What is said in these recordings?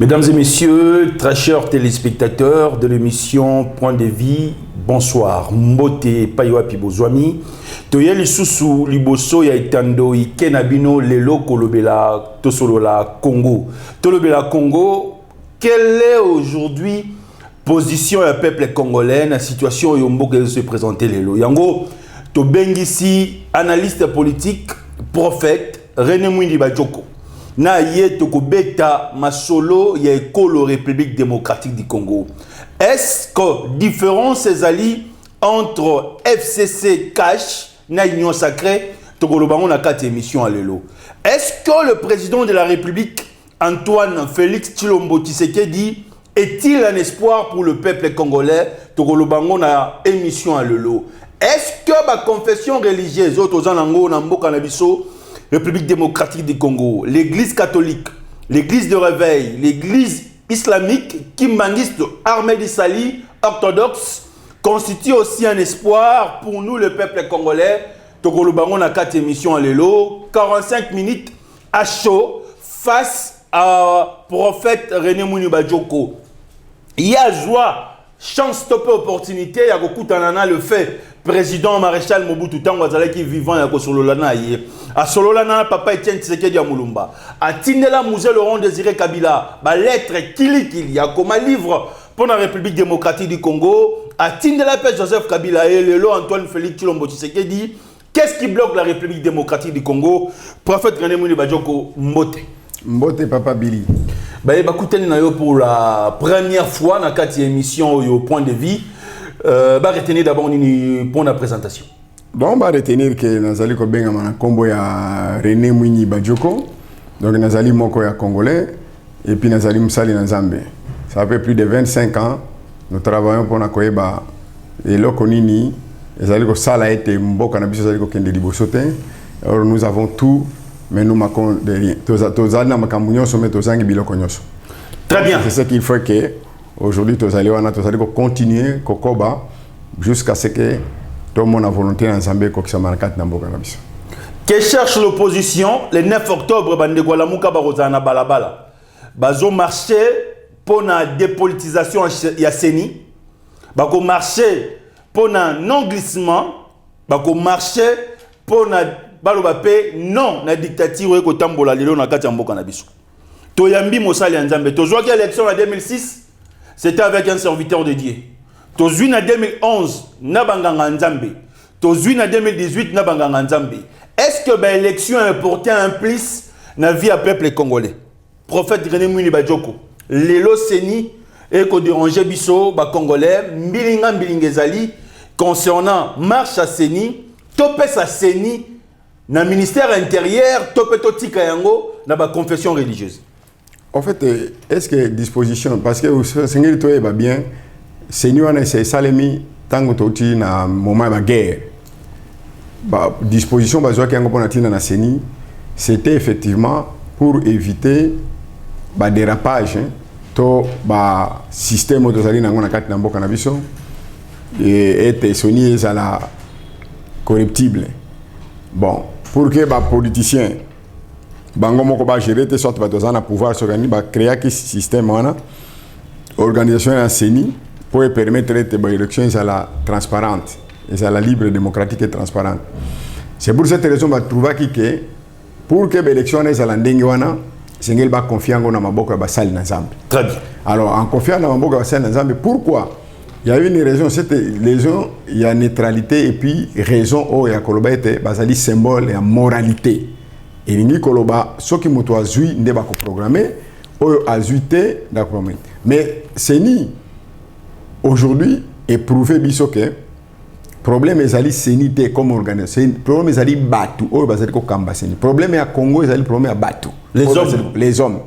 Mesdames et messieurs, très chers téléspectateurs de l'émission Point de Vie, bonsoir. Mbote Paiwa Pibozwami. Toyeli Susu Liboso ya Itando Ikenabino Lelo Kolobela Tosolola Congo. Tolobela Congo, quelle est aujourd'hui position du peuple congolais, la situation yombo que se présenter Lelo. Yango, Tobengisi, analyste politique, prophète, René Mwindi Bajoko. Na ye toko beta masolo ya école République démocratique du Congo. Est-ce que différence ezali entre FCC Cash na Union Sacrée toko lobango na kati émission alelo. Est-ce que le président de la République Antoine Félix Tshilombo Tshisekedi est-il un espoir pour le peuple congolais toko lobango na émission alelo? Est-ce que ma confession religieuse otozanango na mboka na biso République démocratique du Congo, l'église catholique, l'église de réveil, l'église islamique, kimbangiste, armée d'Issali, orthodoxe, constitue aussi un espoir pour nous, le peuple congolais. Tokolo Bango na 4 émissions à l'élo, 45 minutes à chaud face à prophète René Mwindi Bajoko. Il y a joie, chance, topé opportunité, il y a beaucoup de le fait. Président maréchal Mobutu Tango Azalaki vivant ya Kosololana ye. A Sololana papa Etienne Tshisekedi ya Mulumba. A Tindela Musée Laurent Désiré Kabila. Ba lettre Kili ya comme livre pour la République démocratique du Congo. A Tindela Père Joseph Kabila et Lelo Antoine Félix Tshilombo Tshisekedi. Qu'est-ce qui bloque la République démocratique du Congo? Prophète René Mwindi Bajoko Mbote. Mbote Papa Billy. Ba bakutani na yo pour la première fois na kati émission au Point de Vie. Va retenir d'abord pour la présentation. Bon, on va retenir que Nazali Kobenga mana combo ya René Mwindi Bajoko. Donc Nazali moko ya congolais et puis Nazali Msali na Nzambe. Ça fait plus de 25 ans nous travaillons pour na koyeba et lokonini ezali ko sala ete mboka na biso ezali ko kende liboso te. Alors nous avons tout mais nous makon de rien. Tozali na makambo nyonso mais tozangi biloko nyonso. Très bien. C'est ce qu'il faut que aujourd'hui, tu allez continuer kokoba jusqu'à ce que tout le monde a volonté en Zambie que ça marque dans beaucoup de. Que cherche l'opposition le 9 octobre bandegwala muka barozana balabala. Bazo marché pour la dépolitisation ya Seni. Bako marché pour un non glissement, bako marché pour na baloba pe non na dictature ko tambola lelo na kati mboka na biso. Toyambi mosali nzambe. Tozwa ki élection en 2006. C'était avec un serviteur de Dieu. Tozui en 2011, Nabanganga Nzambe. Tozui en 2018, Nabanganga Nzambe. Est-ce que l'élection a apporté un plus dans la vie à peuple congolais? Prophète René Mwindi Bajoko. Lelo Seni et ko déranger biso ba congolais mbilinga mbilingezali concernant marche à Seni, topé sa Seni na ministère intérieur, topé totika yango na ba confession religieuse. En fait, est-ce que disposition, parce que vous savez bien, Seigneur c'est salemi tango toti na moment de guerre. Disposition bazoa qui ngopona tina na Seni, c'était effectivement pour éviter dérapage to système autosali na ngona kati na mboka na biso et être soni ezala corruptible. Bon, pour que politiciens bango moko ba gérer te sorte batozana pouvoir s'organiser ba créer un système wana organisation en CENI pour permettre que les élections soient transparentes et soient libre, démocratique et transparente. C'est pour cette raison que trouver que pour que les élections soient ndenge wana sengel ba confier ngona maboko ba sali na Nzambe. Très bien. Alors en confiant dans maboko ba sali na Nzambe, pourquoi? Il y a une raison, c'était raison, il y a neutralité et puis raison oh ya koloba ete bazali symbole et moralité. Et l'ingi koloba soki moto azui ndeba ko programmer oyo azuité d'accord. Mais Seni aujourd'hui éprouvé biso que problème ezali Seni te comme organisation, problème ezali batu oyo bazali ko kamba Seni. Problème ya Congo ezali problème ya batu. Les hommes.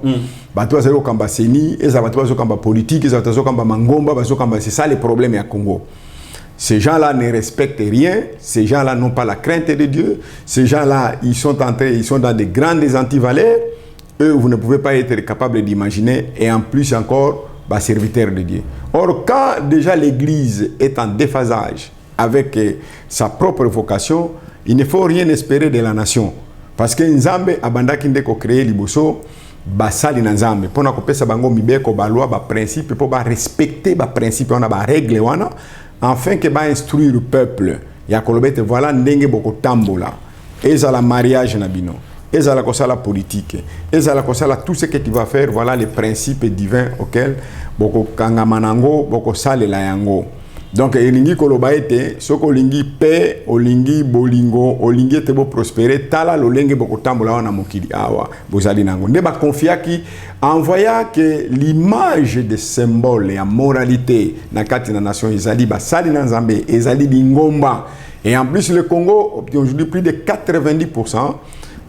Batu bazali ko kamba Seni, eza batu bazali ko kamba politique, eza batu bazali ko kamba mangomba, bazali ko kamba, c'est ça le problème ya Congo. Ces gens-là ne respectent rien, ces gens-là n'ont pas la crainte de Dieu, ces gens-là, ils sont dans de grandes antivaleurs, eux, vous ne pouvez pas être capable d'imaginer, et en plus encore, serviteur de Dieu. Or, quand déjà l'Église est en déphasage avec sa propre vocation, il ne faut rien espérer de la nation. Parce que Nzambe, abanda kinde ko créé liboso, basali na nzambe pona kopesa bango mibeko ba loi ba principe po ba respecter ba principe wana ba règle wana afin que ba instruire le peuple ya kolobete voilà ndenge boko tambola ezala mariage na bino ezala kosala politique ezala kosala tout ce que tu vas faire voilà les principes divins auxquels boko kangama nango boko salela yango. Donc elingi koloba ete soko lingi paix olingi bolingo olingi ete bo prospérer tala lolenge boko tambola wana mokili awa bozali nango nde ba confiaki envoya que l'image de symbole et moralité na kati na nation ezali basali na nzambe ezali lingomba. Et en plus le Congo aujourd'hui plus de 90%,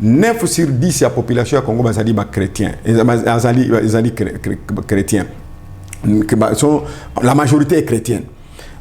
9 sur 10 de la population du Congo bazali ba chrétien ezali chrétien, la majorité est chrétienne.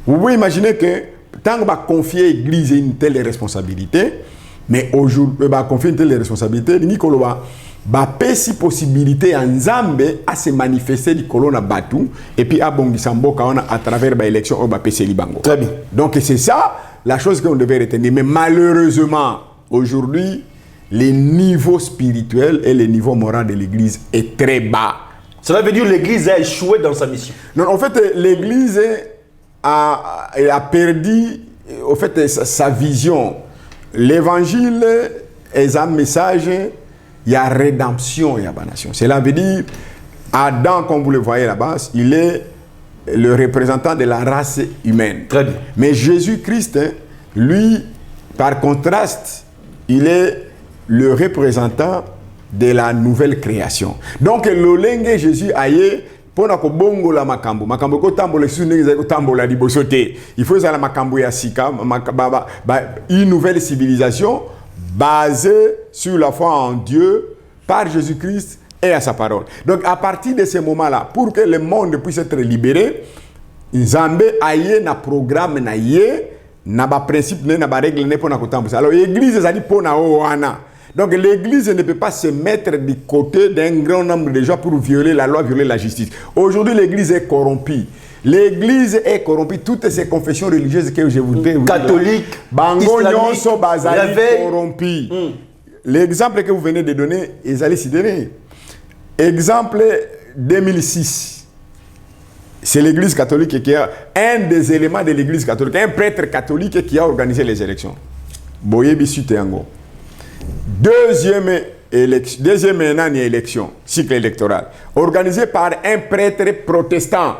Vous pouvez imaginer que tant qu'on va confier à l'église une telle responsabilité, mais aujourd'hui, va confier une telle responsabilité, Nicolas va pesi possibilité en Zambé à se manifester du colonna Batou et puis à Bongisambo à travers l'élection au Bapesi Libango. Très bien. Donc c'est ça la chose qu'on devait retenir. Mais malheureusement, aujourd'hui, les niveaux spirituels et les niveaux moraux de l'église est très bas. Cela veut dire que l'église a échoué dans sa mission. Non, en fait, l'église a perdu au fait, sa vision. L'évangile est un message, il y a rédemption, il y a nation. Cela veut dire, Adam, comme vous le voyez là-bas, il est le représentant de la race humaine. Très bien. Mais Jésus-Christ, lui, par contraste, il est le représentant de la nouvelle création. Donc, l'olenge Jésus aye pona ko bongo la makambo ko tambola sunenge ko tambola libosote. Il faut ça la makambo ya sika une nouvelle civilisation basée sur la foi en Dieu par Jésus-Christ et à sa parole. Donc à partir de ce moment-là, pour que le monde puisse être libéré, Nzambe aye na programme na ye na ba principe na ba règle ne pona ko tambola. Alors l'église ça dit pona oana. Donc l'église ne peut pas se mettre du côté d'un grand nombre de gens pour violer la loi, violer la justice. Aujourd'hui, l'église est corrompue. L'église est corrompue. Toutes ces confessions religieuses que je vous dis, catholique, islamique, corrompues. L'exemple que vous venez de donner, Ezali Sidéré. Exemple 2006. C'est l'église catholique qui a un des éléments de l'église catholique, un prêtre catholique qui a organisé les élections. Boye Bissuteango. Deuxième élection, cycle électoral, organisé par un prêtre protestant.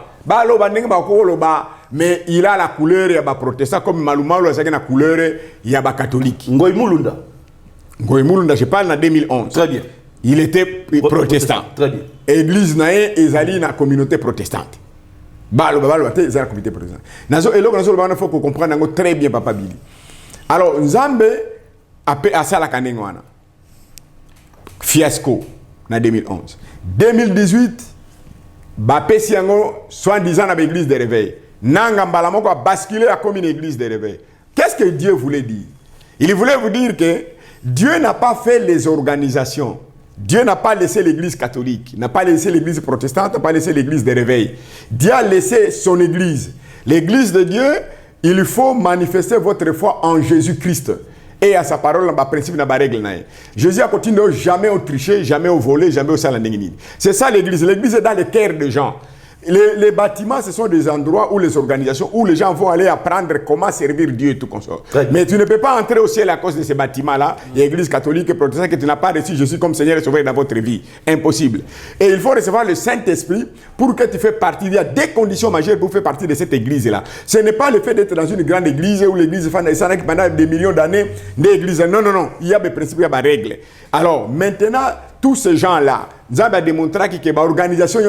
Mais il a la couleur ya protestant comme Malumalu a la couleur ya catholique. Ngoy Mulunda, je parle en 2011. Très bien. Il était protestant. Très bien. Église nae ezali na communauté protestante. La communauté protestante. Il faut qu'on comprenne très bien Papa Billy. Alors Nzambe a ça la kanengwana. Fiasco en 2011. 2018, Bapesi yango soi-disant dans l'église de réveil. Nanga Mbalamoko a basculé comme une église de réveil. Qu'est-ce que Dieu voulait dire? Il voulait vous dire que Dieu n'a pas fait les organisations. Dieu n'a pas laissé l'église catholique, n'a pas laissé l'église protestante, n'a pas laissé l'église de réveil. Dieu a laissé son église. L'église de Dieu, il faut manifester votre foi en Jésus-Christ. Et à sa parole, dans le principe, dans la règle. Jésus a continué jamais au tricher, jamais au voler, jamais au salandingini. C'est ça l'église. L'église est dans le cœur des gens. Les bâtiments, ce sont des endroits où les organisations, où les gens vont aller apprendre comment servir Dieu et tout comme ça. Mais tu ne peux pas entrer au ciel à cause de ces bâtiments-là. L'église catholique et protestante, que tu n'as pas reçu Jésus comme Seigneur et Sauveur dans votre vie. Impossible. Et il faut recevoir le Saint-Esprit pour que tu fasses partie. Il y a des conditions majeures pour faire partie de cette église-là. Ce n'est pas le fait d'être dans une grande église où l'église fait pendant des millions d'années, l'église. Non, non, non. Il y a des principes, il y a des règles. Alors, maintenant, tous ces gens-là, Nzambe a démontré que l'organisation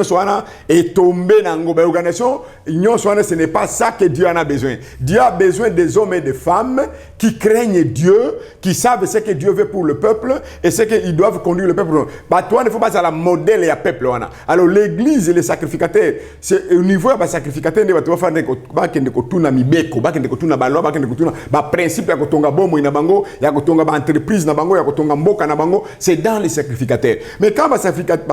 est tombée dans l'organisation. Ce n'est pas ça que Dieu en a besoin. Dieu a besoin des hommes et des femmes qui craignent Dieu, qui savent ce que Dieu veut pour le peuple et ce qu'ils doivent conduire le peuple. Bah, toi, il ne faut pas la modèle et le peuple. Alors, l'église et les sacrificateurs, c'est au niveau des sacrificateurs, il faut faire des principes, c'est dans les sacrificateurs. Mais quand les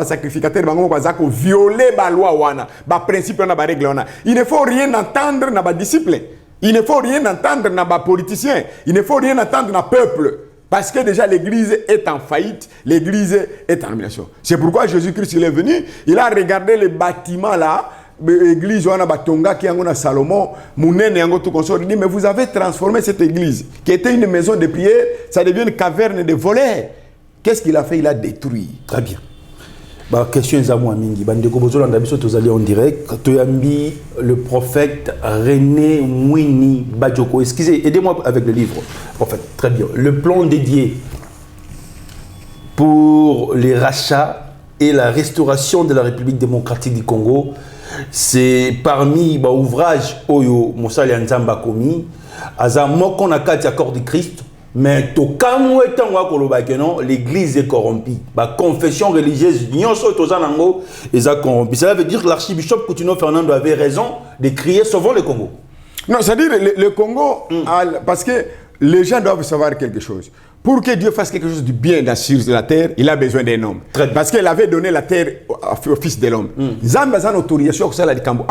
sacrificateurs vont violer la loi, les principes, les règles, il ne faut rien entendre dans les disciples. Il ne faut rien entendre dans les politiciens. Il ne faut rien entendre dans le peuple. Parce que déjà l'église est en faillite, l'église est en ruination. C'est pourquoi Jésus-Christ il est venu, il a regardé les bâtiments là, l'église wana batonga qui a Salomon, Mounene yango tout consort, il dit mais vous avez transformé cette église qui était une maison de prière, ça devient une caverne de voleurs. Qu'est-ce qu'il a fait? Il a détruit. Très bien. Bah, question Zamou Amingi. Bandeko Bozola Ndabiso, tu allé en direct. Toyambi, le prophète René Mwini Badjoko. Excusez, aidez-moi avec le livre. Prophète, très bien. Le plan dédié pour les rachats et la restauration de la République démocratique du Congo. C'est parmi les ouvrages Oyo Moussali Nzamba Komi. Aza Mokon Akati Accord du Christ. Mais l'église est corrompue. La confession religieuse, est corrompue. Cela veut dire que l'archibishop Coutinho Fernando avait raison de crier sauvons le Congo. Non, c'est-à-dire le Congo, parce que les gens doivent savoir quelque chose. Pour que Dieu fasse quelque chose de bien sur la terre, il a besoin d'un homme. Parce qu'il avait donné la terre au fils de l'homme. Zamba a une autorisation ça la Cambo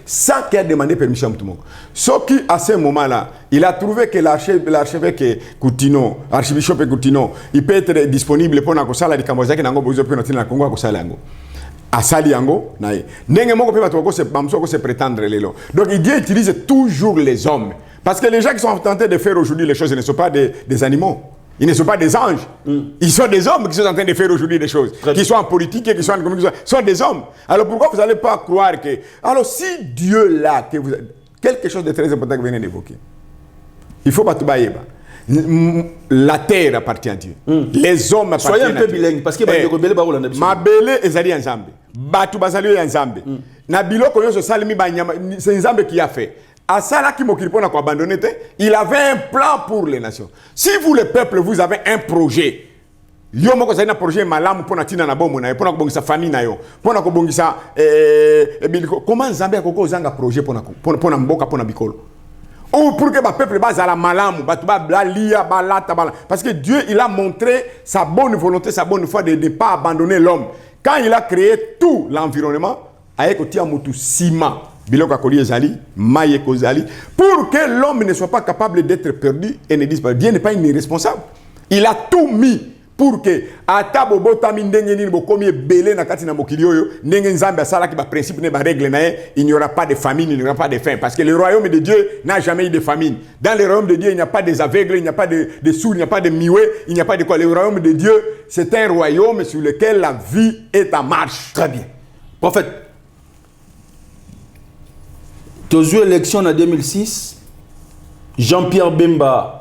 sans qu'il ait demandé permission à tout le monde. Sauf qu'à ce moment-là, il a trouvé que l'archevêque Coutinho, archibishop Coutinho, il peut être disponible pour la salle de Cambo qui n'a pas besoin de la Congo à Kosalango. À Saliango, se prétendre les lots. Donc Dieu utilise toujours les hommes. Parce que les gens qui sont tentés de faire aujourd'hui les choses, ils ne sont pas des animaux. Ils ne sont pas des anges. Ils sont des hommes qui sont en train de faire aujourd'hui des choses. Qui sont en politique et qui sont en communication. Ils sont des hommes. Alors pourquoi vous n'allez pas croire que... Alors si Dieu là, que vous... quelque chose de très important que vous venez d'évoquer, il faut pas tout bailler. La terre appartient à Dieu. Les hommes appartiennent à Dieu. Soyez un peu bilingue, parce que ma belle ezali nzambe. Batu bazali ya nzambe. Na biloko yo so salimi banyama, c'est nzambe qui a fait. Asala qui mokiripona ko abandonné, il avait un plan pour les nations. Si vous le peuple vous avez un projet, yo moko zali na projet malamu pona tina na bomo na yo, pona ko bongisa famille na yo, pona ko bongisa comment nzambe akoko zanga projet pona mboka pona bikolo. Ou pour que le peuple base à la malam, parce que Dieu il a montré sa bonne volonté, sa bonne foi de ne pas abandonner l'homme. Quand il a créé tout l'environnement, avec Otiamutu Sima, Biloko Akoli Ezali, Maye Kozali, pour que l'homme ne soit pas capable d'être perdu et ne dise pas, Dieu n'est pas irresponsable. Il a tout mis pour que atabo botami ndenge nini bokomi belé na kati na mokili oyo ndenge nzambe asala ki ba principe ne ba règle na il n'y aura pas de famine, il n'y aura pas de faim parce que le royaume de Dieu n'a jamais eu de famine. Dans le royaume de Dieu, il n'y a pas des aveugles, il n'y a pas de sourds, il n'y a pas de muets, il n'y a pas de quoi. Le royaume de Dieu, c'est un royaume sur lequel la vie est en marche. Très bien. Prophète, tu as eu l'élection en 2006, Jean-Pierre Bemba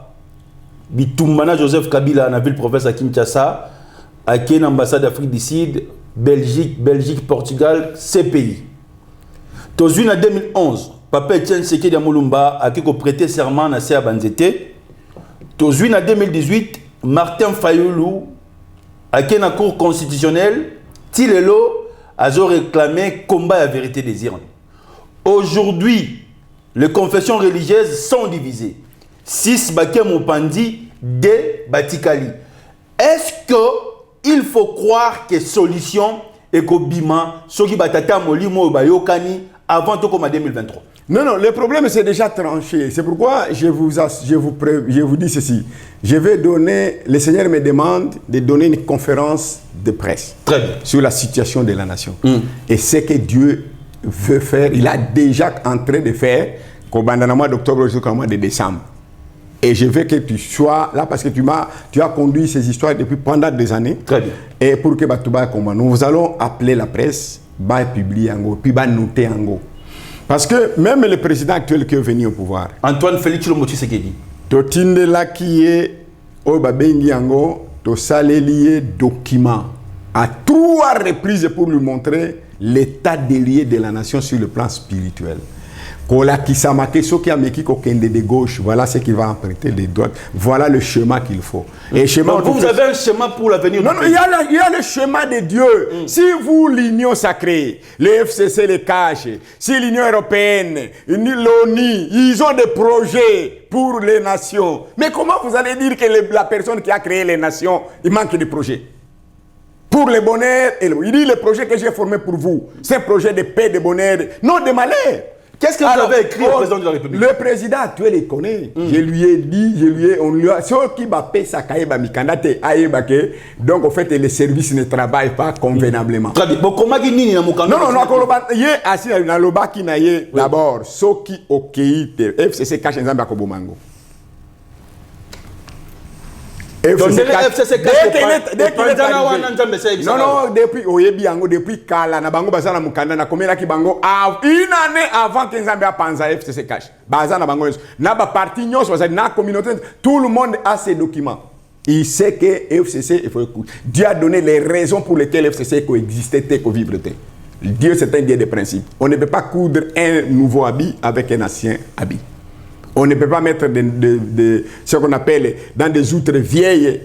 Bitumbana Joseph Kabila na ville province à Kinshasa, à une ambassade d'Afrique du Sud, Belgique, Portugal, ces pays. Tozu en 2011, Papa Etienne Sekedi Mulumba a prêté serment à Sea Banzete. Tozu en 2018, Martin Fayoulou a une cour constitutionnelle, Tilelo a réclamé combat à la vérité des Irans. Aujourd'hui, les confessions religieuses sont divisées. 6 Baké Mopandi, 2 Batikali. Est-ce qu'il faut croire que solution et que Bima, ce qui batata Molimo Bayokani avant tout comme en 2023? Non, le problème c'est déjà tranché. C'est pourquoi je vous dis ceci. Je vais donner, le Seigneur me demande de donner une conférence de presse. Très bien. Sur la situation de la nation. Et ce que Dieu veut faire, il a déjà en train de faire, qu'au mois d'octobre jusqu'au mois de décembre. Et je veux que tu sois là parce que tu as conduit ces histoires depuis pendant des années. Très bien. Et pour que nous allons appeler la presse, publier en go, puis noter en go. Parce que même le président actuel qui est venu au pouvoir, Antoine Félix Tshilombo Tshisekedi, totinde la qui est au babengi ango, to salelier document à 3 reprises pour lui montrer l'état délié de la nation sur le plan spirituel. Voilà ce qui va emprunter les droites. Voilà le chemin qu'il faut. Et donc vous avez un chemin pour l'avenir. Non, il y a le chemin de Dieu. Si vous, l'Union sacrée, le FCC les cache, si l'Union européenne, l'ONU, ils ont des projets pour les nations. Mais comment vous allez dire que la personne qui a créé les nations, il manque de projets? Pour le bonheur, il dit le projet que j'ai formé pour vous, c'est un projet de paix, de bonheur, non de malheur. Qu'est-ce que vous avez écrit au président de la République? Le président actuel, il connaît. Je lui ai dit, on lui a... Ceux qui m'appellent Sakaïba Mikandate, Aïbake, donc en fait, les services ne travaillent pas convenablement. Très bien. Bon, comment il y a non, il y a assis dans le bas qui n'a d'abord, ceux qui ont FCC cache Nzambe Akobomango. FCC non, depuis Oyebiango, depuis Kala, na bango bazana mukanda na komela ki bango une année avant que Nzambe a panza FCC cash. Bazana bango na ba parti nyos bazana na communauté, tout le monde a ses documents. Il sait que FCC, il faut écouter. Dieu a donné les raisons pour lesquelles FCC coexistait, co-vivre. Dieu, c'est un Dieu de principe. On ne peut pas coudre un nouveau habit avec un ancien habit. On ne peut pas mettre ce qu'on appelle dans des outres vieilles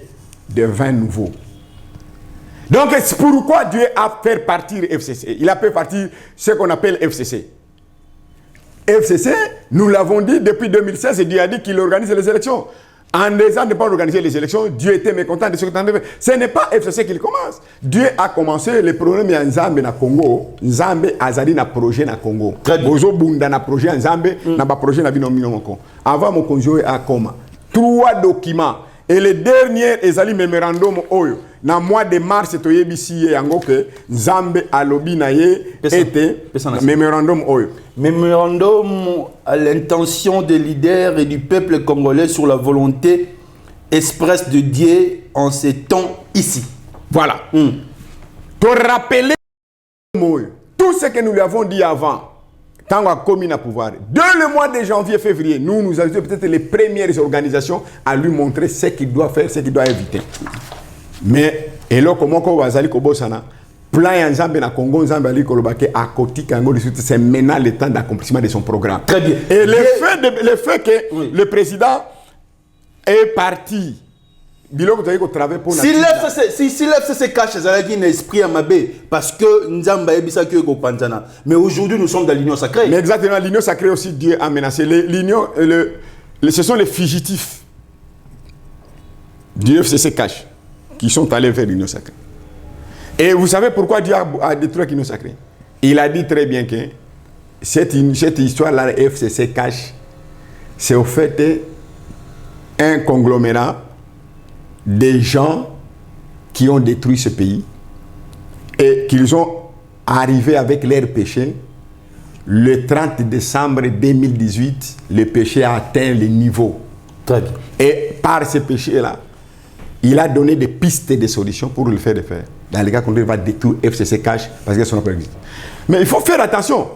de vin nouveau. Donc, c'est pourquoi Dieu a fait partir FCC. Il a fait partir ce qu'on appelle FCC. FCC, nous l'avons dit depuis 2016, et Dieu a dit qu'il organise les élections. En disant de ne pas organiser les élections, Dieu était mécontent de ce que tu as fait. Ce n'est pas FCC qui commence. Dieu a commencé le problème en Nzambe na Congo. Nzambe azali na projet na Congo. Bozo bunda na projet en Nzambe na ba projet na bino minoko. Avant mon conjoint a coma. 3 documents. Et le dernier ezali memorandum oyo. Na mois de mars toyebisi yango ke Nzambe alobi na ye était memorandum oyo. Mémorandum à l'intention des leaders et du peuple congolais sur la volonté expresse de Dieu en ces temps ici. Voilà. Te rappeler tout ce que nous lui avons dit avant, quand on a commis le pouvoir. Dès le mois de janvier, février, nous avons peut-être les premières organisations à lui montrer ce qu'il doit faire, ce qu'il doit éviter. Mais, et là, comment on va aller au Sana? Plan Nzambe na Congo, Nzambe ali kolobake à côté Congo, c'est maintenant le temps d'accomplissement de son programme. Très bien. Et le fait que le président est parti, si l'FCC cache, c'est un esprit à Mabé, parce que Nzamba est bisa que Panzana. Mais aujourd'hui, nous sommes dans l'Union sacrée. Mais exactement, l'Union sacrée aussi, Dieu a menacé. Ce sont les fugitifs du FCC cache qui sont allés vers l'Union sacrée. Et vous savez pourquoi Dieu a détruit l'Union sacrée? Il a dit très bien que cette histoire-là, le FCC cache, c'est au fait un conglomérat des gens qui ont détruit ce pays et qu'ils ont arrivé avec leurs péchés. Le 30 décembre 2018, le péché a atteint le niveau. Et par ce péché-là, il a donné des pistes et des solutions pour le faire de faire. Dans les cas qu'on va détruire FCC cash parce qu'elles sont pas existantes. Mais il faut faire attention.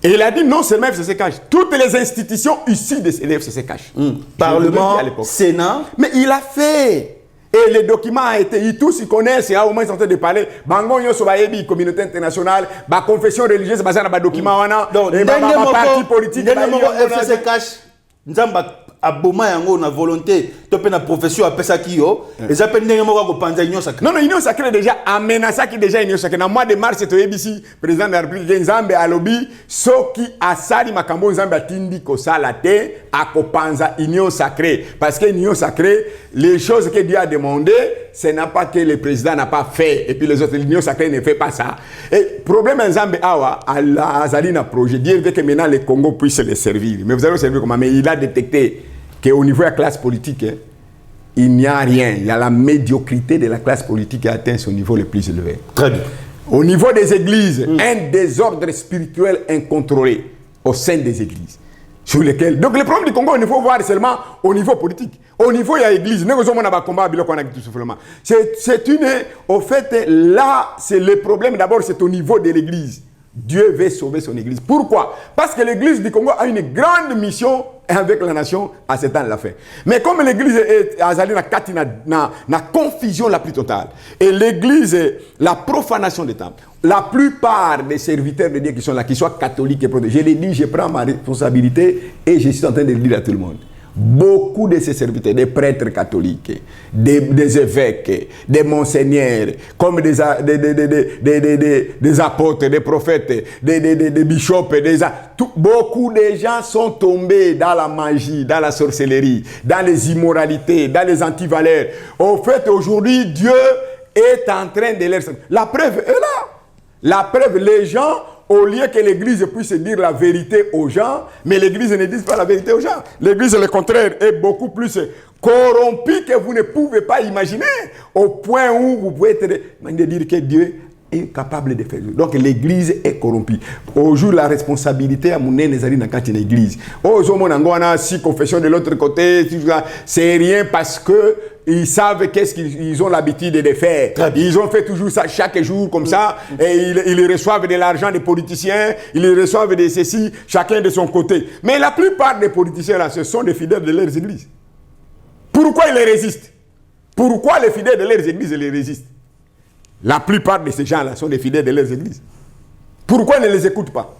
Et il a dit non seulement FCC cash, toutes les institutions issues de FCC cash. Parlement, Sénat. Mais il a fait. Et les documents ont été, tous ils connaissent, au moins ils sont en train de parler. Bango yo sobayebi communauté internationale, ba confession religieuse basana ba documents wana, et ba parti politique FCC cash. Nzamba aboma yango na volonté to pe na profession apesa ki yo eza pe ndenge moko ko panza union sacrée. Non, union sacrée déjà amenaça qui déjà union sacrée na mois de mars to yebisi président de la République Nzambe alobi soki asali makambo Nzambe atindi ko sala te akopanza union sacrée parce que union sacrée les choses que Dieu a demandé ce n'est pas que le président n'a pas fait et puis les autres l'union sacrée ne fait pas ça. Et problème Nzambe awa azali na projet Dieu veut que maintenant le Congo puisse les servir. Mais vous allez servir comment? Mais il a détecté qu'au niveau de la classe politique, il n'y a rien. Il y a la médiocrité de la classe politique qui atteint son niveau le plus élevé. Très bien. Au niveau des églises, un désordre spirituel incontrôlé au sein des églises. Sur lesquels... Donc le problème du Congo, il faut voir seulement au niveau politique. Au niveau, il y a l'église. C'est une... Au fait, là, c'est le problème d'abord, c'est au niveau de l'église. Dieu veut sauver son église. Pourquoi? Parce que l'église du Congo a une grande mission avec la nation à ce temps de la fin. Mais comme l'église est allée dans la confusion la plus totale, et l'église, la profanation des temples, la plupart des serviteurs de Dieu qui sont là, qui soient catholiques et protégés, je l'ai dit, je prends ma responsabilité et je suis en train de le dire à tout le monde. Beaucoup de ces serviteurs, des prêtres catholiques, des évêques, des monseigneurs, comme des apôtres, des prophètes, des bishops, beaucoup de gens sont tombés dans la magie, dans la sorcellerie, dans les immoralités, dans les antivaleurs. Au fait, aujourd'hui, Dieu est en train de leur... La preuve est là. La preuve, les gens au lieu que l'Église puisse dire la vérité aux gens, mais l'Église ne dit pas la vérité aux gens. L'Église, le contraire, est beaucoup plus corrompue que vous ne pouvez pas imaginer, au point où vous pouvez dire que Dieu est capable de faire. Donc l'Église est corrompue. Aujourd'hui, la responsabilité à mon nez dans quand une Église. Aujourd'hui, on a six confessions de l'autre côté. C'est rien parce que ils savent qu'est-ce qu'ils ont l'habitude de faire. Ils ont fait toujours ça chaque jour comme ça. Et ils reçoivent de l'argent des politiciens. Ils reçoivent de ceci, chacun de son côté. Mais la plupart des politiciens là, ce sont des fidèles de leurs églises. Pourquoi ils les résistent? Pourquoi les fidèles de leurs églises les résistent? La plupart de ces gens-là sont des fidèles de leurs églises. Pourquoi ils ne les écoutent pas?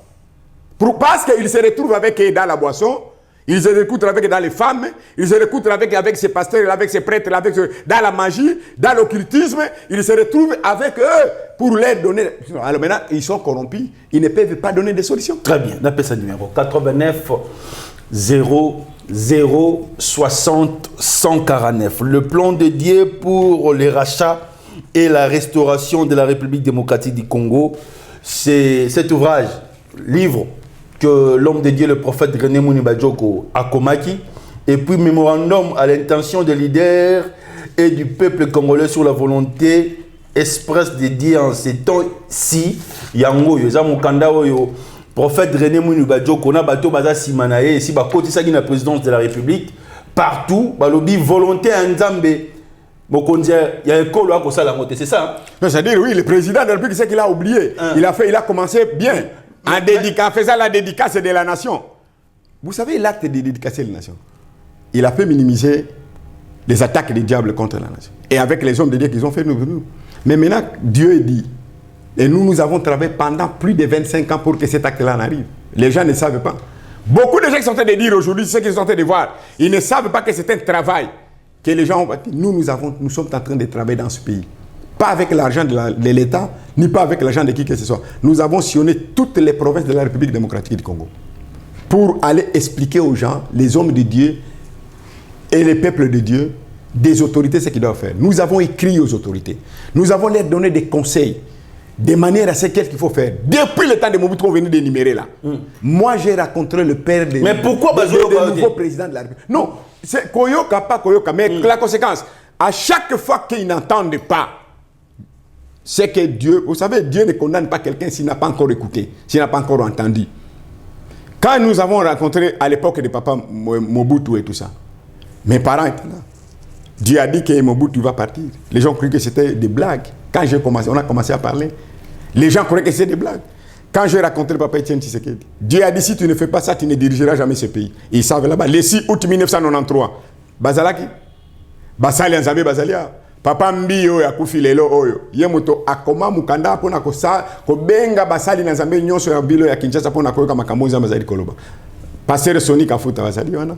Parce qu'ils se retrouvent avec eux dans la boisson, ils se retrouvent avec dans les femmes, ils se retrouvent avec ces pasteurs, avec ces prêtres, dans la magie, dans l'occultisme, ils se retrouvent avec eux pour leur donner. Alors maintenant, ils sont corrompus, ils ne peuvent pas donner des solutions. Très bien, on appelle ça numéro 89 00 60 149. Le plan de Dieu pour les rachats et la restauration de la République démocratique du Congo. C'est cet ouvrage, livre, que l'homme de Dieu, le prophète René Mounibadjoko, a comaki, et puis mémorandum à l'intention des leaders et du peuple congolais sur la volonté expresse de Dieu en ces temps-ci. Yango, Yozamukanda, prophète René Mounibadjoko, na bato baza simanaye, si bakoti saki na présidence de la République, partout, balobi volonté en Nzambe. Il y a un col à ça, c'est ça? C'est-à-dire, oui, le président de la République, c'est qu'il a oublié. Il a commencé bien, en faisant la dédicace de la nation. Vous savez, l'acte de dédicacer la nation, il a fait minimiser les attaques des diables contre la nation. Et avec les hommes de Dieu qu'ils ont fait, nous. Mais maintenant, Dieu est dit. Et nous avons travaillé pendant plus de 25 ans pour que cet acte-là arrive. Les gens ne savent pas. Beaucoup de gens qui sont en train de dire aujourd'hui, ceux qui sont en train de voir, ils ne savent pas que c'est un travail. Que les gens ont bâti. Nous sommes en train de travailler dans ce pays. Pas avec l'argent de l'État, ni pas avec l'argent de qui que ce soit. Nous avons sillonné toutes les provinces de la République démocratique du Congo pour aller expliquer aux gens, les hommes de Dieu et les peuples de Dieu, des autorités, ce qu'ils doivent faire. Nous avons écrit aux autorités. Nous avons leur donné des conseils, des manières à ce qu'il faut faire. Depuis le temps de Mobutu, on venait d'énumérer là. Moi, j'ai rencontré le père de nouveau président de la République. Non. C'est Koyoka, pas Koyoka, mais la conséquence, à chaque fois qu'ils n'entendent pas, c'est que Dieu, vous savez, Dieu ne condamne pas quelqu'un s'il n'a pas encore écouté, s'il n'a pas encore entendu. Quand nous avons rencontré à l'époque de papa Mobutu et tout ça, mes parents étaient là. Dieu a dit que Mobutu va partir. Les gens croyaient que c'était des blagues. Quand on a commencé à parler, les gens croyaient que c'était des blagues. Quand j'ai raconté le papa Etienne Tshisekedi, Dieu a dit si tu ne fais pas ça, tu ne dirigeras jamais ce pays. Ils savent là-bas. Le 6 août 1993, Bazalaki, Basali Nzambe Bazalia, Papa Mbio ya kufilelo oyo, yemoto akoma mukanda pona kosa, kobenga Basali Nzambe nyonso ya bilo ya Kinshasa pona koyoka makambo Nzambe zali koloba. Pasteur Sonic Afuta Basali wana.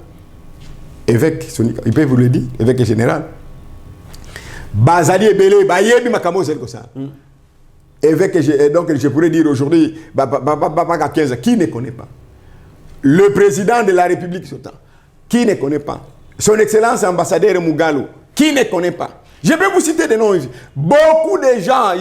Évêque Sonic, il peut vous le dire, évêque général. Bazali ebele bayebi makambo zali kosa. Donc je pourrais dire aujourd'hui, qui ne connaît pas? Le président de la République Sotan, qui ne connaît pas? Son Excellence ambassadeur Mugalu, qui ne connaît pas? Je vais vous citer des noms. Beaucoup de gens,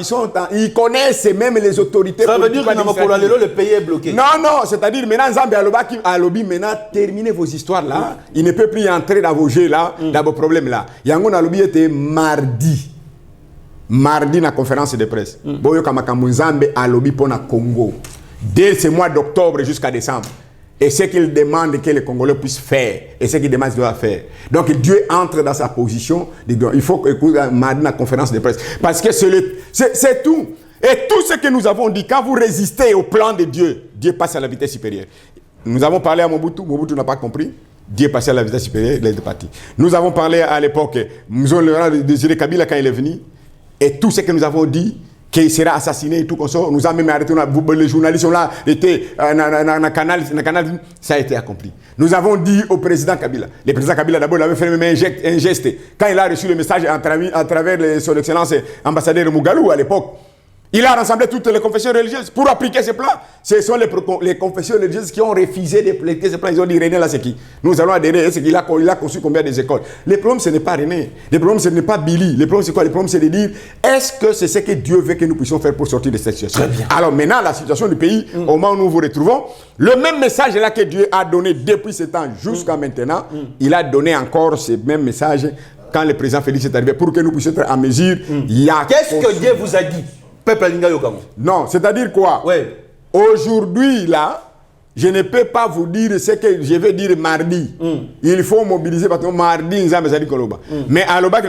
ils connaissent même les autorités. Ça veut dire que le pays est bloqué. Non, c'est-à-dire maintenant, Zambie Alobi, maintenant, terminez vos histoires là. Il ne peut plus entrer dans vos jeux là, dans vos problèmes là. Yangon Alobi était mardi dans la conférence de presse. Boyoka makambo Nzambe alobi pona Congo. Dès ce mois d'octobre jusqu'à décembre. Et ce qu'il demande que les Congolais puissent faire. Et ce qu'il demande qu'ils doivent faire. Donc Dieu entre dans sa position. Il faut écouter mardi la conférence de presse. Parce que c'est tout. Et tout ce que nous avons dit, quand vous résistez au plan de Dieu, Dieu passe à la vitesse supérieure. Nous avons parlé à Mobutu. Mobutu n'a pas compris. Dieu passait à la vitesse supérieure, il est parti. Nous avons parlé à l'époque, nous avons désiré Kabila quand il est venu. Et tout ce que nous avons dit, qu'il sera assassiné et tout comme ça, nous avons même arrêté, les journalistes sont là, étaient dans le canal, ça a été accompli. Nous avons dit au président Kabila, le président Kabila d'abord il avait fait même un geste, quand il a reçu le message à travers son excellence ambassadeur Mugalu à l'époque, Il a rassemblé toutes les confessions religieuses pour appliquer ce plan. Ce sont les confessions religieuses qui ont refusé d'appliquer ce plan. Ils ont dit, René, là, c'est qui? Nous allons adhérer. C'est qu'il a conçu combien des écoles? Le problème, ce n'est pas René. Le problème, ce n'est pas Billy. Le problème, c'est quoi? Le problème, c'est de dire, est-ce que c'est ce que Dieu veut que nous puissions faire pour sortir de cette situation? Alors maintenant, la situation du pays, au moment où nous vous retrouvons, le même message là que Dieu a donné depuis ce temps jusqu'à maintenant, il a donné encore ce même message quand le président Félix est arrivé pour que nous puissions être en mesure. Qu'est-ce que Dieu vous a dit? Non, c'est-à-dire quoi? Ouais. Aujourd'hui, là, je ne peux pas vous dire ce que je vais dire mardi. Il faut mobiliser parce que mardi, mais à l'Oba,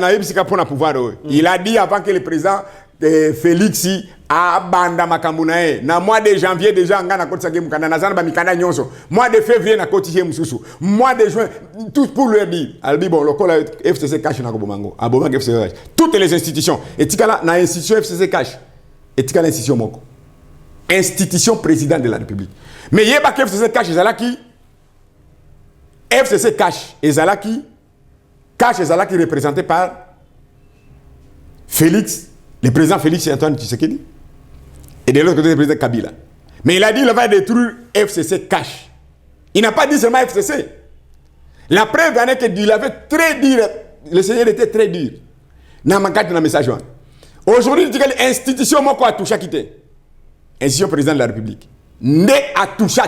il a dit avant que le président Félix a banda makambunae. Na mois de janvier déjà, on a côté mukanda nazana ba mikanda nyonso. Mois de février na côté mususu. Mois de juin, tout pour lui dire. Albi bon, le col FCC cash na kobomango. Abomango FCC cash. Toutes les institutions. Et tikala na institution FCC cash. Et tu as l'institution moko. Institution président de la République. Mais il y a pas que FCC cash ezalaki. FCC cash ezalaki. Cash ezalaki représenté par Félix, le président Félix Antoine Tshisekedi. Et de l'autre côté, le président Kabila. Mais il a dit qu'il va détruire FCC cash. Il n'a pas dit seulement FCC. La preuve en est qu'il avait très dur. Le Seigneur était très dur. N'a pas de message. Aujourd'hui, il dit que l'institution moko a touché quitté. Institution président de la République. Ne a touché.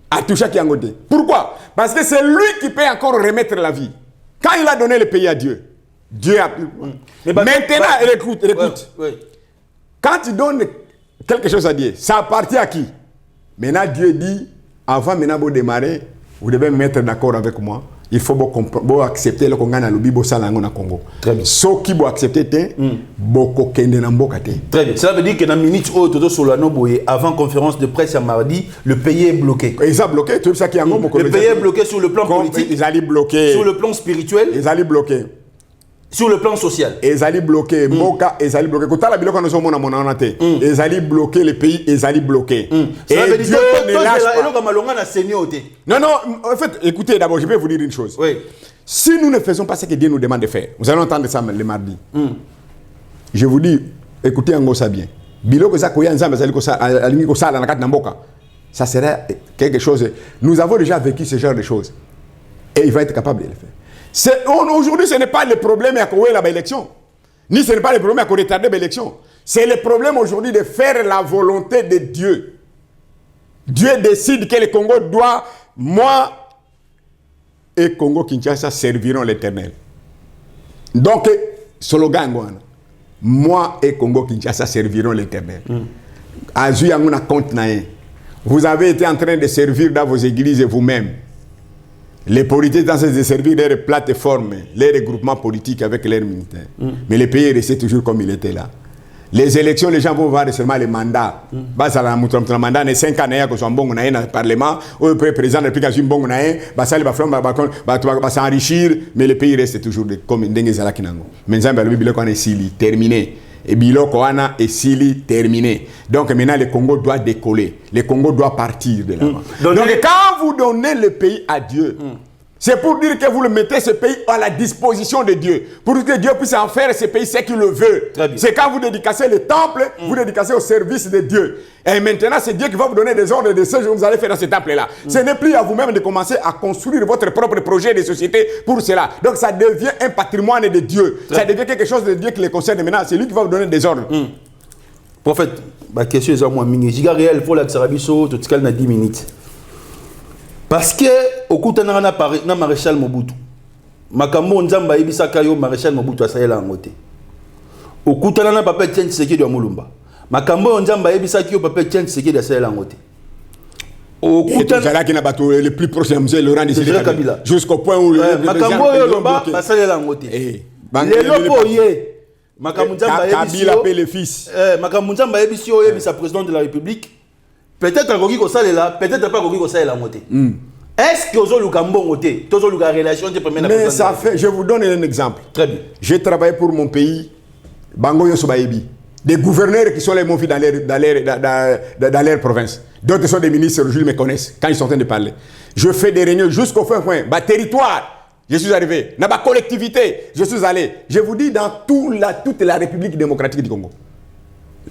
A touché qui a ngoté. Pourquoi? Parce que c'est lui qui peut encore remettre la vie. Quand il a donné le pays à Dieu, Dieu a pu. Maintenant, écoute. Oui. Quand tu donnes quelque chose à Dieu, ça appartient à qui? Maintenant, Dieu dit, avant maintenant de démarrer, vous devez me mettre d'accord avec moi. Il faut accepter le Congo na lobi bo salango na Congo. Très bien. So qui bo accepter te boko kende na mboka te. Très bien. Cela veut dire que dans minute où Toto Solano Boye avant conférence de presse à mardi, le pays est bloqué. Ils ont bloqué tout ça qui est en Le pays est bloqué sur le plan politique. Ils allaient bloquer. Sur le plan spirituel. Ils allaient bloquer. Sur le plan social. Ils allaient bloquer. Mboka, ils allaient bloquer. Quand la biloka nous sommes en até. Ils allaient bloquer le pays. Ils allaient bloquer. Et Dieu ne lâche pas. Non, en fait, écoutez, d'abord, je vais vous dire une chose. Oui. Si nous ne faisons pas ce que Dieu nous demande de faire, vous allez entendre ça le mardi. Je vous dis, écoutez en ça bien. Ça serait quelque chose. Nous avons déjà vécu ce genre de choses. Et il va être capable de le faire. Aujourd'hui, ce n'est pas le problème à courir l'élection. Ni ce n'est pas le problème à retarder l'élection. C'est le problème aujourd'hui de faire la volonté de Dieu. Dieu décide que le Congo doit, moi et Congo-Kinshasa serviront l'Éternel. Donc, slogan, moi et Congo-Kinshasa serviront l'Éternel. Vous avez été en train de servir dans vos églises vous-même. Les politiques sont en train de servir leurs plateformes, les regroupements politiques avec leurs militaires. Mais le pays est resté toujours comme il était là. Les élections, les gens vont voir seulement les mandats. Le mandat de 5 ans, ils sont bons dans le Parlement, le président de la République est bon dans le va s'enrichir, mais le pays reste toujours comme un dengue zalakinango. Maintenant, le biloko est terminé. Et biloko est terminé. Donc maintenant, le Congo doit décoller. Le Congo doit partir de là-bas. Donc quand vous donnez le pays à Dieu, c'est pour dire que vous le mettez ce pays à la disposition de Dieu. Pour que Dieu puisse en faire ce pays ce qu'il le veut. C'est quand vous dédicacez le temple, vous dédicacez au service de Dieu. Et maintenant, c'est Dieu qui va vous donner des ordres de ce que vous allez faire dans ce temple-là. Ce n'est plus à vous-même de commencer à construire votre propre projet de société pour cela. Donc ça devient un patrimoine de Dieu. Ça devient quelque chose de Dieu qui les concerne maintenant. C'est lui qui va vous donner des ordres. Prophète, ma question est à moi. Giga réel pour la Tsarabiso, tout ce qu'elle a 10 minutes. Parce que au coup na maréchal Mobutu makambo nzamba ibisaka yo maréchal Mobutu asayela ngote au coup na papa Etienne Tshisekedi wa Mulumba makambo nzamba ibisaka yo papa Etienne Tshisekedi asayela ngote au coup là qui na bateau le plus proche de M. Laurent Désiré Kabila jusqu'au point où makambo yo lomba asayela ngote le lopo ye makambo nzamba Kabila paie le fils makambo nzamba ibisi yo yebisa président de la République. Peut-être un gogi ko salela, peut-être pas gogi ko salela ngote. Est-ce que ozo luka mbongote, tozo luka relation de première. Mais ça fait, je vous donne un exemple. Très bien. J'ai travaillé pour mon pays, Bango Yosobaebi. Des gouverneurs qui sont les monfis dans leur province. D'autres sont des ministres, aujourd'hui me connaissent quand ils sont en train de parler. Je fais des réunions jusqu'au fin point, territoire. Je suis arrivé. Dans ma collectivité, je suis allé. Je vous dis dans toute la République démocratique du Congo.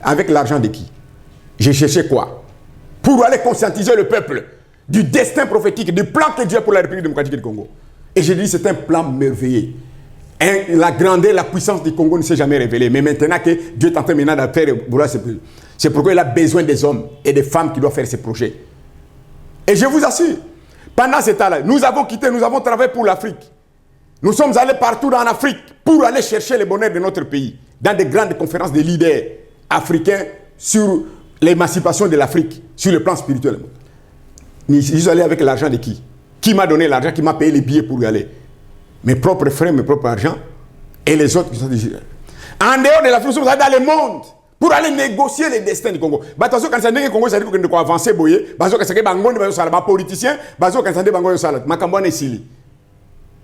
Avec l'argent de qui? J'ai cherché quoi? Pour aller conscientiser le peuple du destin prophétique, du plan que Dieu a pour la République démocratique du Congo. Et j'ai dit, c'est un plan merveilleux. La grandeur, la puissance du Congo ne s'est jamais révélée. Mais maintenant que Dieu est en train maintenant de faire, voilà, c'est pourquoi il a besoin des hommes et des femmes qui doivent faire ces projets. Et je vous assure, pendant ce temps-là, nous avons quitté, nous avons travaillé pour l'Afrique. Nous sommes allés partout en Afrique pour aller chercher le bonheur de notre pays, dans des grandes conférences de leaders africains sur l'émancipation de l'Afrique, sur le plan spirituel. Ils sont allés avec l'argent de qui? Qui m'a donné l'argent, qui m'a payé les billets pour y aller? Mes propres frères, mes propres argent, et les autres qui sont ici. En dehors de l'Afrique, nous sommes allés dans le monde pour aller négocier les destins du Congo. Attention, quand le Congo, ça veut dire qu'on avancer, politicien,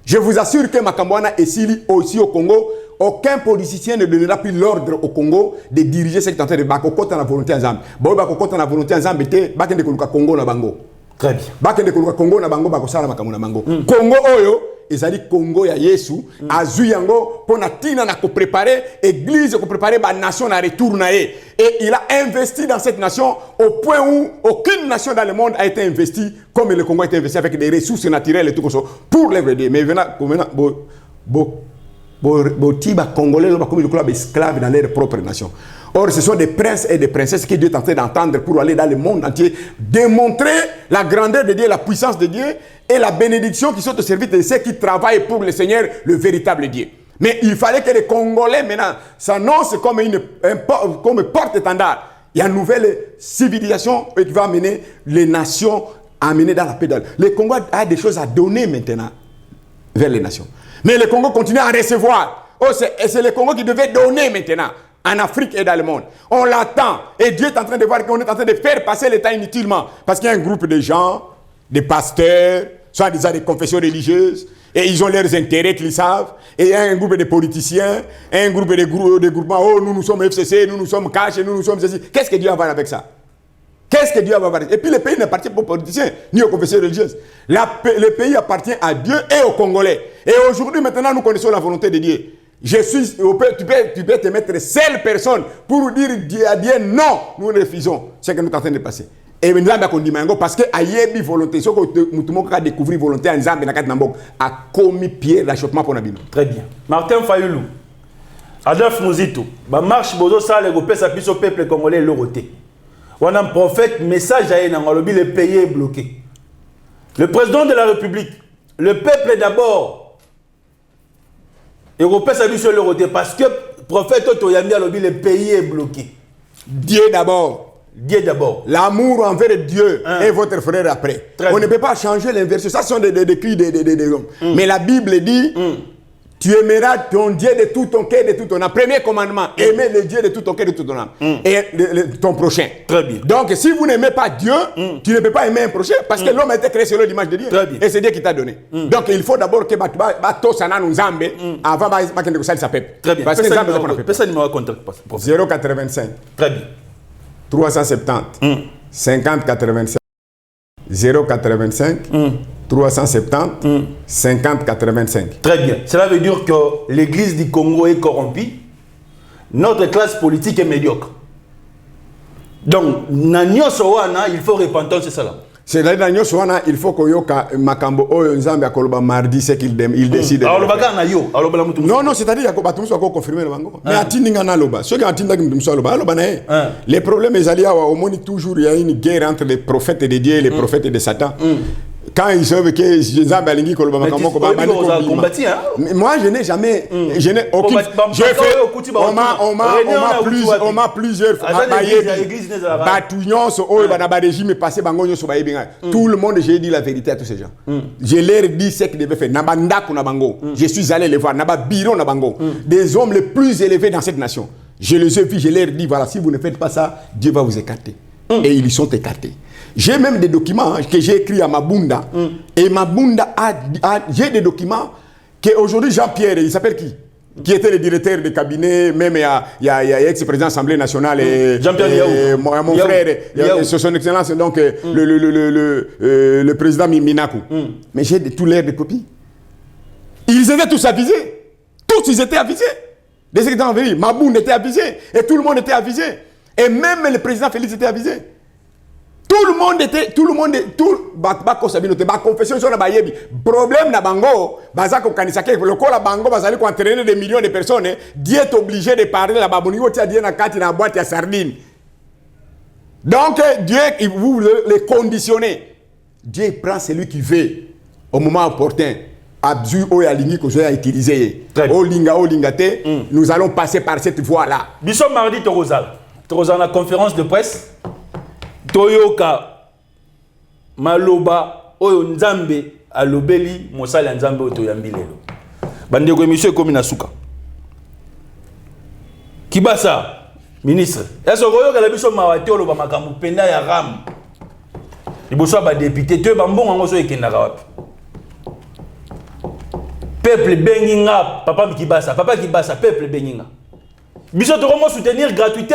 je vous assure que Makambouana et Sili aussi au Congo, aucun politicien ne donnera plus l'ordre au Congo de diriger ce qui est en train de bakokota la volonté en Zambie. Bakokota la volonté en Zambie, bakende koluka Congo na bango. Très bien. Bakende koluka Congo na bango bakosala makambo na bango. Congo oyo ezali Congo ya Yesu azui yango pona tina na ko préparer église ko préparer ba nation na retour na ye. Et il a investi dans cette nation au point où aucune nation dans le monde a été investie comme le Congo a été investi avec des ressources naturelles et tout ça pour l'œuvre de Dieu. Mais maintenant tiba congolais là comme le club esclave dans leur propre nation. Or, ce sont des princes et des princesses que Dieu est en train d'entendre pour aller dans le monde entier, démontrer la grandeur de Dieu, la puissance de Dieu et la bénédiction qui sont au service de ceux qui travaillent pour le Seigneur, le véritable Dieu. Mais il fallait que les Congolais maintenant s'annoncent comme porte-étendard. Il y a une nouvelle civilisation qui va amener les nations à amener dans la paix. Le Congo a des choses à donner maintenant vers les nations. Mais le Congo continue à recevoir. Oh, c'est le Congo qui devait donner maintenant. En Afrique et dans le monde. On l'attend. Et Dieu est en train de voir qu'on est en train de faire passer le temps inutilement. Parce qu'il y a un groupe de gens, des pasteurs, soit des confessions religieuses, et ils ont leurs intérêts qu'ils savent. Et il y a un groupe de politiciens, un groupe de groupements. Oh, nous sommes FCC, nous sommes Cash, nous sommes ceci. Qu'est-ce que Dieu va avoir avec ça? Qu'est-ce que Dieu va avoir? Et puis le pays n'appartient pas aux politiciens, ni aux confessions religieuses. Le pays appartient à Dieu et aux Congolais. Et aujourd'hui, maintenant, nous connaissons la volonté de Dieu. Tu peux te mettre seule personne pour dire à Dieu non, nous refusons ce que nous sommes en train de passer. Et nous avons dit parce que aïe volonté, ce que nous avons découvert volonté en Zambie a commis pierre d'achoppement pour Nabino. Très bien. Martin Fayoulou, Adolphe Mouzito, marche bozo ça le groupe ça au peuple congolais le roté. On a un prophète message à Enangolobi, le pays est bloqué. Le président de la République, le peuple d'abord. Européen s'habille sur le roté parce que le prophète Otoyami a lobby, le pays est bloqué. Dieu d'abord. Dieu d'abord. L'amour envers Dieu et votre frère après. On ne peut pas changer l'inversion. Ça sont des cris des hommes. Mais la Bible dit tu aimeras ton Dieu de tout ton cœur, de tout ton âme. Premier commandement, aimer le Dieu de tout ton cœur, de tout ton âme. Et ton prochain. Très bien. Donc, si vous n'aimez pas Dieu, tu ne peux pas aimer un prochain parce que l'homme a été créé selon l'image de Dieu. Très bien. Et c'est Dieu qui t'a donné. Donc, il faut d'abord que Bato Sana nous ambe avant de sa peuple. Très bien. Parce que personne ne m'a contre 085. Très bien. 370. 50 85. 085. 370, 50, 85. Très bien. Cela veut dire que l'église du Congo est corrompue. Notre classe politique est médiocre. Donc, il faut repentance, c'est ça là. C'est-à-dire il faut que Makambo Nzambe akoloba mardi c'est qu'il décide. Non non, c'est-à-dire que Batumso a confirmé le bango. Mais atindinga na loba. Ceux qui atindinga Batumso loba na. Les problèmes ils allaient au monde toujours il y a une guerre entre les prophètes de Dieu et les prophètes de Satan. Quand ils savent que Nzambe alingi koloba Makambo ko ba combattu hein. Moi je n'ai jamais je n'ai aucune j'ai fait on m'a plusieurs Batunyonso oyo bana ba régime passé bango nyoso ba yebinga. Tout le monde j'ai dit la vérité à tous ces gens. Je leur dis ce qu'ils devaient faire. Nabanda kuna bango. Je suis allé les voir naba biro na bango. Des hommes les plus élevés dans cette nation. Je les ai vus, je leur dis voilà, si vous ne faites pas ça, Dieu va vous écarter. Et ils sont écartés. J'ai même des documents que j'ai écrits à Mabunda. Et Mabunda j'ai des documents que aujourd'hui Jean-Pierre, il s'appelle qui était le directeur de cabinet, même il y a ex-président de l'Assemblée nationale, Jean-Pierre mon frère, son excellence, donc le président Minaku. Mais j'ai tout l'air de copies. Ils étaient tous avisés. Tous ils étaient avisés. Des secrétaires en venir. Maboun était avisé. Et tout le monde était avisé. Et même le président Félix était avisé. Tout le monde, confession sur la bayebi. Problème na bango, bazako kanisake, le la bango, bazali ko entraîner des millions de personnes, Dieu est obligé de parler la babonigo, tia Dieu na kati na boîte à sardine. Donc, Dieu, vous les conditionnez. Dieu prend celui qui veut au moment opportun. Abzu o ya lingi ko a utilisé. O linga te, nous allons passer par cette voie-là. Bisson mardi Torozal la conférence de presse. Toyoka Maloba Oyo Nzambe alobeli Mosala Nzambe otoyambi lelo. Bande ko émission comme Nasuka. Kibasa ministre. Est-ce que la biso mawate oloba makambu penda ya ram. Liboso ba député te bambongo ngo so ekendaka wapi. Peuple benginga papa Kibasa peuple benginga. Biso to comment soutenir gratuité.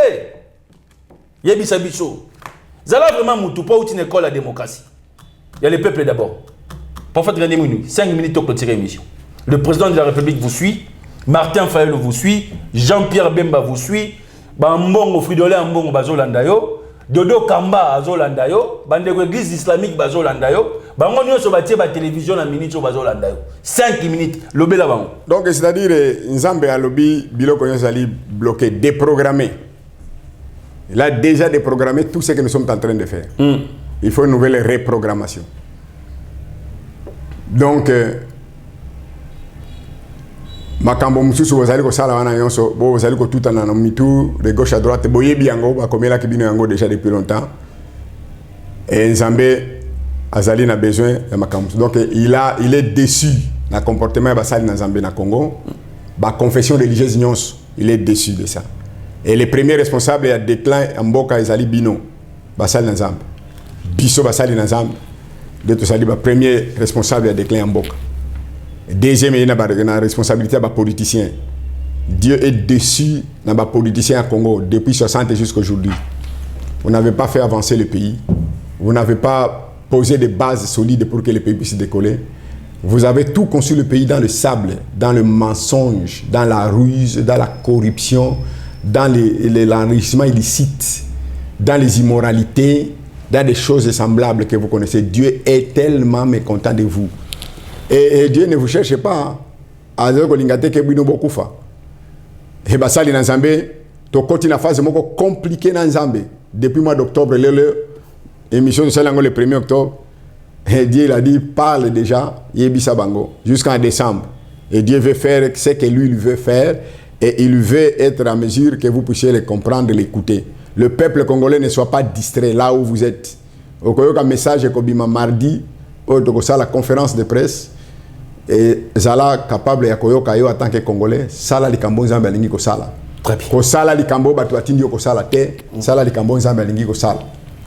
Yebisa biso. Zala vraiment moutou pas une école à démocratie. Il y a le peuple d'abord. Parfois, 5 minutes pour clôturer l'émission. Le président de la République vous suit, Martin Fayulu vous suit, Jean-Pierre Bemba vous suit, Bambongo Fridolin Mbongo Bazolandayo, Dodo Kamba Azolandayo, Bandego Église islamique Bazolandayo, Bango Nyoso Batie ba télévision la minute Bazolandayo. 5 minutes, lobé la bango. Donc, c'est-à-dire, Nzambe a lobby, Biloko Nyosali bloqué, déprogrammé. Il a déjà déprogrammé tout ce que nous sommes en train de faire. Il faut une nouvelle reprogrammation. Donc, makambo mususu bozali ko sala wana yonso bo bozali ko tuta na mitu de gauche à droite boye biango ba komela kibino yango déjà depuis longtemps. Et Nzambe azali na besoin de makambo. Donc il est déçu na comportement ba sali na Nzambe na Congo. Ba confession religieuse nyonso, il est déçu de ça. Et les premiers responsables à déclin en Mboka Ezali Bino, Basal Nazam. Bisso Basali Nazam, de tout ça, le premier responsable à déclin en Mboka. Deuxième, il y a une responsabilité à politicien. Dieu est déçu dans les politiciens à Congo depuis 60 jusqu'à aujourd'hui. Vous n'avez pas fait avancer le pays. Vous n'avez pas posé des bases solides pour que le pays puisse décoller. Vous avez tout conçu le pays dans le sable, dans le mensonge, dans la ruse, dans la corruption, dans l'enrichissement illicite, dans les immoralités, dans des choses semblables que vous connaissez. Dieu est tellement mécontent de vous. Et Dieu ne vous cherche pas. Et bien ça, les Nzambe, tu continues la phase compliquée dans Nzambe. Depuis le mois d'octobre, l'émission de Salango le 1er octobre, et Dieu il a dit, parle déjà, jusqu'en décembre. Et Dieu veut faire ce que lui il veut faire. Et il veut être à mesure que vous puissiez les comprendre, l'écouter. Le peuple congolais ne soit pas distrait là où vous êtes. Au un message comme mardi, la conférence de presse, et Zala capable de koyoka en tant que Congolais, Sala li Kambo Nzambe alingi ko sala. Ko sala li Kambo batu atindi ko sala te, Sala li Kambo Nzambe alingi ko sala.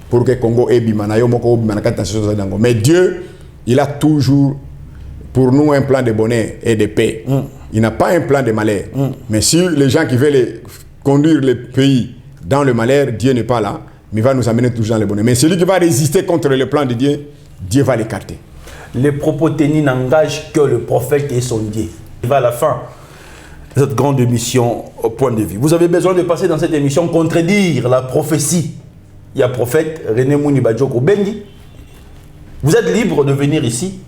Pour que Congo ebima na yo moko obima na kati na dango. Mais Dieu, il a toujours pour nous un plan de bonheur et de paix. Il n'a pas un plan de malheur. Mais si les gens qui veulent conduire le pays dans le malheur, Dieu n'est pas là, mais il va nous amener toujours dans le bonheur. Mais celui qui va résister contre le plan de Dieu, Dieu va l'écarter. Les propos tenus n'engagent que le prophète et son Dieu. Il va à la fin de cette grande émission au point de vue. Vous avez besoin de passer dans cette émission contredire la prophétie. Il y a prophète René Mouni Badjoko Bengi. Vous êtes libre de venir ici.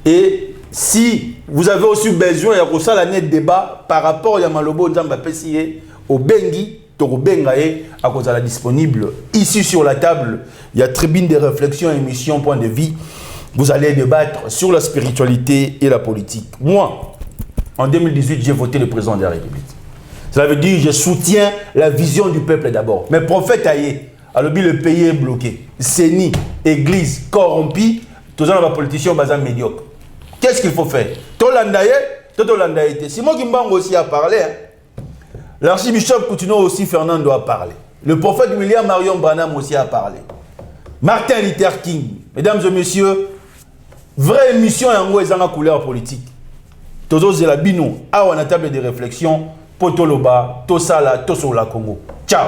Et si vous avez aussi besoin de débat par rapport à Malobo Nzamba Pessier au Bengi, Toro Bengae, à cause de la disponible ici sur la table, il y a tribune de réflexion, émission, point de vue. Vous allez débattre sur la spiritualité et la politique. Moi, en 2018, j'ai voté le président de la République. Cela veut dire que je soutiens la vision du peuple d'abord. Mais prophète Aïe, alors le pays est bloqué. Séni, église corrompue, tous les politiciens sont médiocres. Qu'est-ce qu'il faut faire? Simon Kimbango aussi a parlé. L'archibishop Coutinho aussi, Fernando a parlé. Le prophète William Marion Branham aussi a parlé. Martin Luther King. Mesdames et messieurs, vraie émission et en couleur politique. Tozo Zelabino, à la table de réflexion, Potoloba, Tosala, Tosola Congo. Ciao.